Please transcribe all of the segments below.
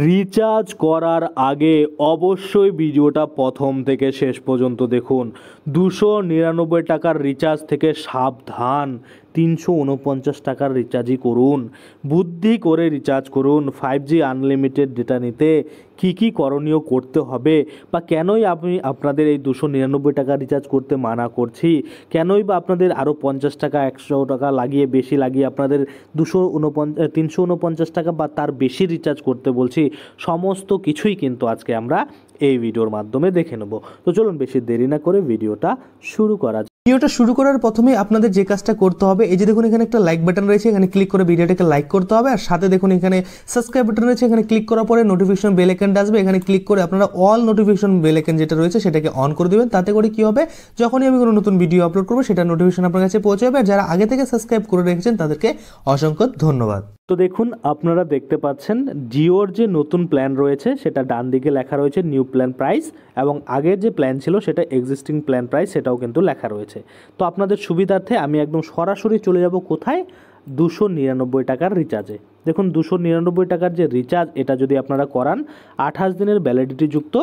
Recharge করার আগে অবশ্যই ভিডিওটা প্রথম থেকে শেষ পর্যন্ত দেখুন। 299 টাকার রিচার্জ থেকে সাবধান, 349 টাকার রিচার্জই করুন। বুদ্ধি করে রিচার্জ করুন। 5G আনলিমিটেড ডেটা নিতে কী কী করণীয় করতে হবে, বা কেনই আমি আপনাদের এই 299 টাকা রিচার্জ করতে মানা করছি, কেনই বা আপনাদের আরও 50 টাকা 100 টাকা লাগিয়ে বেশি লাগিয়ে আপনাদের 349 টাকা বা তার বেশি রিচার্জ করতে বলছি, সমস্ত কিছুই কিন্তু আজকে আমরা এই ভিডিওর মাধ্যমে দেখে নেব। তো চলুন বেশি দেরি না করে ভিডিওটা শুরু করা যাক। ভিডিওটা শুরু করার প্রথমে আপনাদের যে কাজটা করতে হবে, এই যে দেখুন এখানে একটা লাইক বাটন রয়েছে, এখানে ক্লিক করে ভিডিওটাকে লাইক করতে হবে। আর সাথে দেখুন এখানে সাবস্ক্রাইব বাটন রয়েছে, এখানে ক্লিক করার পরে নোটিফিকেশন বেল আইকনটা আসবে, এখানে ক্লিক করে আপনারা অল নোটিফিকেশন বেল আইকন যেটা রয়েছে সেটাকে অন করে দেবেন। তাতে করে কি হবে, যখনই আমি কোনো নতুন ভিডিও আপলোড করবো সেটা নোটিফিকেশন আপনার কাছে পৌঁছে যাবে। আর যারা আগে থেকে সাবস্ক্রাইব করে রেখেছেন তাদেরকে অসংখ্য ধন্যবাদ। তো দেখুন, আপনারা দেখতে পাচ্ছেন জিওর যে নতুন প্ল্যান রয়েছে সেটা ডান দিকে লেখা রয়েছে নিউ প্ল্যান প্রাইস, এবং আগের যে প্ল্যান ছিল সেটা এক্সিস্টিং প্ল্যান প্রাইস, সেটাও কিন্তু লেখা রয়েছে। তো আপনাদের সুবিধার্থে আমি একদম সরাসরি চলে যাব কোথায়, 299 টাকার রিচার্জে। দেখুন 299 টাকার যে রিচার্জ, এটা যদি আপনারা করান 28 দিনের ভ্যালিডিটি যুক্ত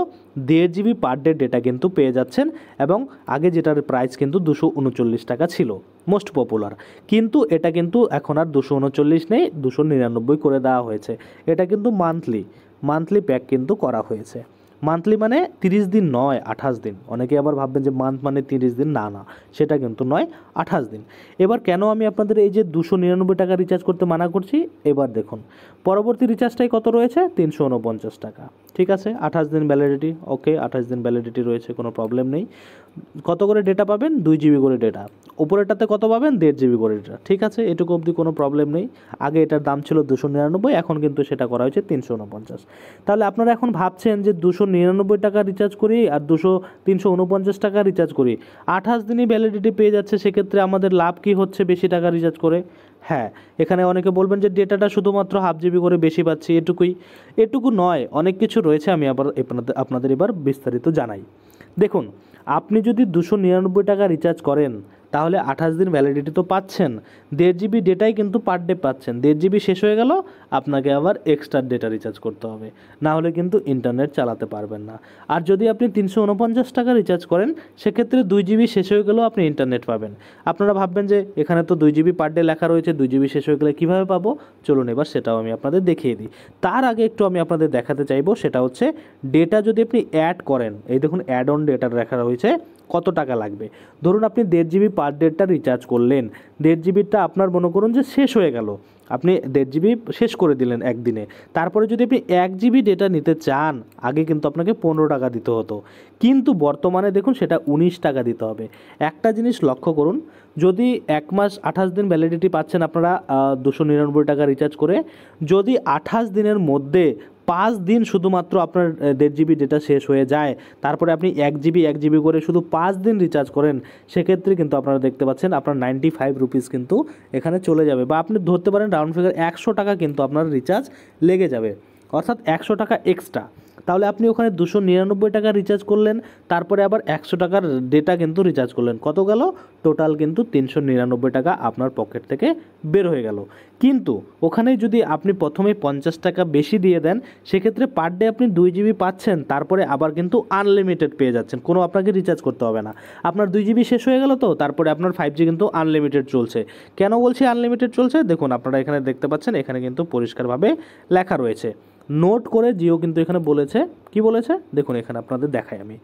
1.5 GB পার ডে ডেটা কিন্তু পেয়ে যাচ্ছেন। এবং আগে যেটার প্রাইস কিন্তু 239 টাকা ছিল, মোস্ট পপুলার, কিন্তু এটা কিন্তু এখন আর 239 নেই, 299 করে দেওয়া হয়েছে। এটা কিন্তু মান্থলি প্যাক কিন্তু করা হয়েছে। মান্থলি মানে 30 দিন নয়, 28 দিন। অনেকে আবার ভাববেন যে মান্থ মানে 30 দিন, না, সেটা কিন্তু নয়, 28 দিন। এবার কেন আমি আপনাদের এই যে 299 টাকা রিচার্জ করতে মানা করছি, এবার দেখুন পরবর্তী রিচার্জটাই কত রয়েছে, 349 টাকা। ঠিক আছে, 28 দিন ভ্যালিডিটি, ওকে, 28 দিন ভ্যালিডিটি রয়েছে, কোনো প্রবলেম নেই। কত করে ডেটা পাবেন, 2 GB করে ডেটা। উপরেরটাতে কত পাবেন, 1.5 GB করে ডেটা। ঠিক আছে, এটুকু অবধি কোনো প্রবলেম নেই। আগে এটার দাম ছিল 299, এখন কিন্তু সেটা করা হয়েছে 349। তাহলে আপনারা এখন ভাবছেন যে 299 টাকা রিচার্জ করি আর 349 টাকা রিচার্জ করি, 28 দিনই ভ্যালিডিটি পেয়ে যাচ্ছে, সেক্ষেত্রে আমাদের লাভ কি হচ্ছে বেশি টাকা রিচার্জ করে? হ্যাঁ, এখানে অনেকে বলবেন যে ডেটাটা শুধুমাত্র হাফ জিবি করে বেশি পাচ্ছি, এটুকু নয়, অনেক কিছু রয়েছে। আমি আবার আপনাদের এবার বিস্তারিত জানাই। দেখুন, আপনি যদি 299 টাকা রিচার্জ করেন তাহলে 28 দিন ভ্যালিডিটি তো পাচ্ছেন, 1.5 GB ডেটাই কিন্তু পার ডে পাচ্ছেন। 1.5 GB শেষ হয়ে গেল, আপনাকে আবার এক্সট্রা ডেটা রিচার্জ করতে হবে, না হলে কিন্তু ইন্টারনেট চালাতে পারবেন না। আর যদি আপনি 349 টাকা রিচার্জ করেন, সেক্ষেত্রে 2 GB শেষ হয়ে গেলেও আপনি ইন্টারনেট পাবেন। আপনারা ভাববেন যে এখানে তো 2 GB পার ডে লেখা রয়েছে, 2 GB শেষ হয়ে গেলে কীভাবে পাবো? চলুন এবার সেটাও আমি আপনাদের দেখিয়ে দিই। তার আগে একটু আমি আপনাদের দেখাতে চাইবো, সেটা হচ্ছে ডেটা যদি আপনি অ্যাড করেন, এই দেখুন অ্যাড অন ডেটা লেখা রয়েছে, কত টাকা লাগবে। ধরুন আপনি 1.5 GB পার ডেটা রিচার্জ করলেন, 1.5 GBটা আপনার মনে করুন যে শেষ হয়ে গেল, আপনি 1.5 GB শেষ করে দিলেন একদিনে। তারপরে যদি আপনি 1 GB ডেটা নিতে চান, আগে কিন্তু আপনাকে 15 টাকা দিতে হতো, কিন্তু বর্তমানে দেখুন সেটা 19 টাকা দিতে হবে। একটা জিনিস লক্ষ্য করুন, যদি 1 মাস 28 দিন ভ্যালিডিটি পাচ্ছেন আপনারা 299 টাকা রিচার্জ করে, যদি 28 দিনের মধ্যে 5 দিন শুধুমাত্র আপনার 1.5 GB ডেটা শেষ হয়ে যায়, তারপরে আপনি 1 GB করে শুধু 5 দিন রিচার্জ করেন, সেক্ষেত্রে কিন্তু আপনারা দেখতে পাচ্ছেন আপনার 95 রুপিস কিন্তু এখানে চলে যাবে, বা আপনি ধরতে পারেন রাউন্ড ফিগার 100 টাকা কিন্তু আপনার রিচার্জ লেগে যাবে, অর্থাৎ 100 টাকা এক্সট্রা। তাহলে আপনি ওখানে 299 টাকা রিচার্জ করলেন, তারপরে আবার 100 টাকার ডেটা কিন্তু রিচার্জ করলেন, কত গেল? টোটাল কিন্তু 399 টাকা আপনার পকেট থেকে বের হয়ে গেল। কিন্তু ওখানে যদি আপনি প্রথমে 50 টাকা বেশি দিয়ে দেন, সেক্ষেত্রে পার ডে আপনি 2 GB পাচ্ছেন, তারপরে আবার কিন্তু আনলিমিটেড পেয়ে যাচ্ছেন, কোনো আপনাকে রিচার্জ করতে হবে না। আপনার 2 GB শেষ হয়ে গেল, তো তারপরে আপনার 5G কিন্তু আনলিমিটেড চলছে। কেন বলছি আনলিমিটেড চলছে? দেখুন আপনারা এখানে দেখতে পাচ্ছেন, এখানে কিন্তু পরিষ্কারভাবে লেখা রয়েছে, নোট করে জিও কিন্তু এখানে বলেছে, কি বলেছে দেখুন, এখানে আপনাদের দেখাই আমি,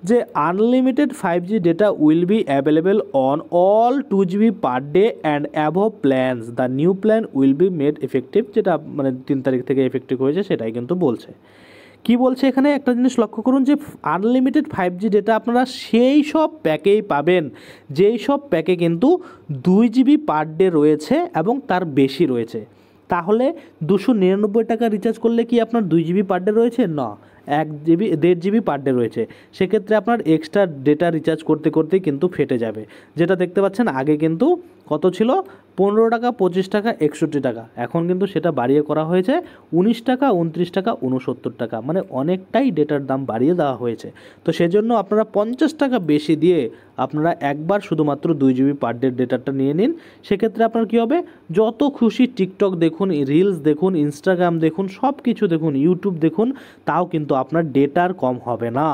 যে unlimited 5G data will be available on all 2 GB per day and above plans, the new plan will be made effective, যেটা মানে 3 তারিখ থেকে এফেক্টিভ হয়েছে সেটাই কিন্তু বলছে। কি বলছে এখানে একটা জিনিস লক্ষ্য করুন, যে আনলিমিটেড 5G ডেটা আপনারা সেই সব প্যাকেই পাবেন যেই সব প্যাকে কিন্তু 2 GB পার ডে রয়েছে এবং তার বেশি রয়েছে। তাহলে 299 টাকা রিচার্জ করলে কি আপনার 2 GB পার ডে রয়েছে? না, 1.5 GB পার ডে রয়েছে। সেক্ষেত্রে আপনার এক্সট্রা ডেটা রিচার্জ করতে করতেই কিন্তু ফেটে যাবে, যেটা দেখতে পাচ্ছেন আগে কিন্তু কত ছিল 15 টাকা, 25 টাকা, 61 টাকা, এখন কিন্তু সেটা বাড়িয়ে করা হয়েছে 19 টাকা, 29 টাকা, 69 টাকা, মানে অনেকটাই ডেটার দাম বাড়িয়ে দেওয়া হয়েছে। তো সেজন্য আপনারা 50 টাকা বেশি দিয়ে আপনারা একবার শুধুমাত্র 2 জিবি পার ডে ডেটাটা নিয়ে নিন। সেক্ষেত্রে আপনার কী হবে, যত খুশি টিকটক দেখুন, রিলস দেখুন, ইনস্টাগ্রাম দেখুন, সব কিছু দেখুন, ইউটিউব দেখুন, তাও কিন্তু আপনার ডেটার কম হবে না।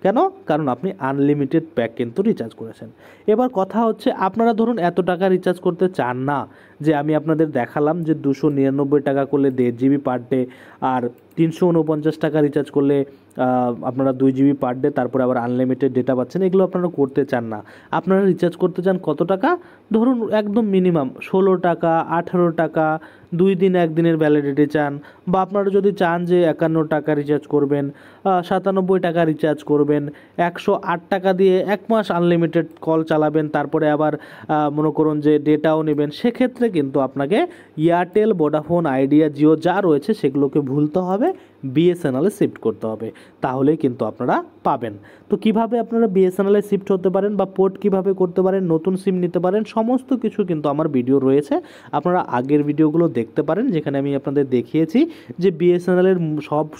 কেন? কারণ আপনি আনলিমিটেড প্যাক কিন্তু রিচার্জ করেছেন। এবার কথা হচ্ছে, আপনারা ধরুন এত টাকা রিচার্জ করতে চান না, যে আমি আপনাদের দেখালাম যে 299 টাকা করলে 1.5 জিবি পার ডে, আর 349 টাকা রিচার্জ করলে আপনারা 2 জিবি পার ডে, তারপরে আবার আনলিমিটেড ডেটা পাচ্ছেন, এগুলো আপনারা করতে চান না। আপনারা রিচার্জ করতে চান কত টাকা? ধরুন একদম মিনিমাম 16 টাকা, 18 টাকা, 2 দিন 1 দিনের ভ্যালিডিটি চান, বা আপনারা যদি চান যে 51 টাকা রিচার্জ করবেন, 97 টাকা রিচার্জ করবেন, 108 টাকা দিয়ে 1 মাস আনলিমিটেড কল চালাবেন, তারপরে আবার মনে করুন যে ডেটাও নেবেন, সেক্ষেত্রে কিন্তু আপনাকে এয়ারটেল, ভোডাফোন, আইডিয়া, জিও যা রয়েছে সেগুলোকে ভুলতে হবে, বিএসএনএলে শিফট করতে হবে, তাহলেই কিন্তু আপনারা পাবেন। তো কিভাবে আপনারা বিএসএনএলে শিফট হতে পারেন বা পোর্ট কিভাবে করতে পারেন, নতুন সিম নিতে পারেন, সমস্ত কিছু কিন্তু আমার ভিডিও রয়েছে, আপনারা আগের ভিডিওগুলো দেখতে পারেন, যেখানে আমি আপনাদের দেখিয়েছি যে বিএসএনএলের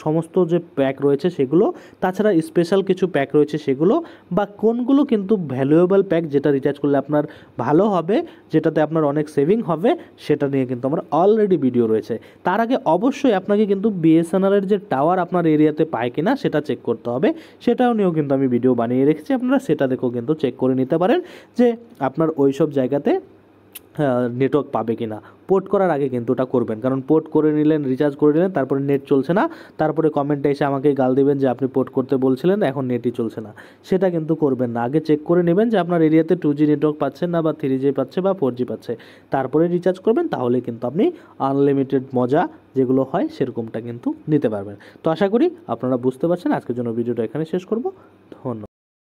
সমস্ত যে প্যাক রয়েছে সেগুলো, তাছাড়া স্পেশাল কিছু প্যাক রয়েছে সেগুলো, বা কোনগুলো কিন্তু ভ্যালুয়েবল প্যাক যেটা রিচার্জ করলে আপনার ভালো হবে, যেটাতে আপনার অনেক সেভিং হবে, সেটা নিয়ে কিন্তু আমার অলরেডি ভিডিও রয়েছে। তার আগে অবশ্যই আপনাকে কিন্তু বিএসএনএলের যে টাওয়ার আপনার এরিয়াতে পায় কিনা সেটা চেক করতে হবে, সেটাও নিয়েও কিন্তু আমি ভিডিও বানিয়ে রেখেছি, আপনারা সেটা দেখেও কিন্তু চেক করে নিতে পারেন যে আপনার ওই সব জায়গাতে নেটওয়ার্ক পাবে কিনা। পোর্ট করার আগে কিন্তু ওটা করবেন, কারণ পোর্ট করে নিলেন, রিচার্জ করে নিলেন, তারপরে নেট চলছে না, তারপরে কমেন্টে এসে আমাকে গাল দেবেন যে আপনি পোর্ট করতে বলছিলেন, এখন নেটই চলছে না, সেটা কিন্তু করবেন না। আগে চেক করে নেবেন যে আপনার এরিয়াতে 2G নেটওয়ার্ক পাচ্ছেন না, বা 3G পাচ্ছে বা 4G পাচ্ছে, তারপরে রিচার্জ করবেন, তাহলে কিন্তু আপনি আনলিমিটেড মজা যেগুলো হয় সেরকমটা কিন্তু নিতে পারবেন। তো আশা করি আপনারা বুঝতে পারছেন। আজকের জন্য ভিডিওটা এখানে শেষ করব। ধন্যবাদ।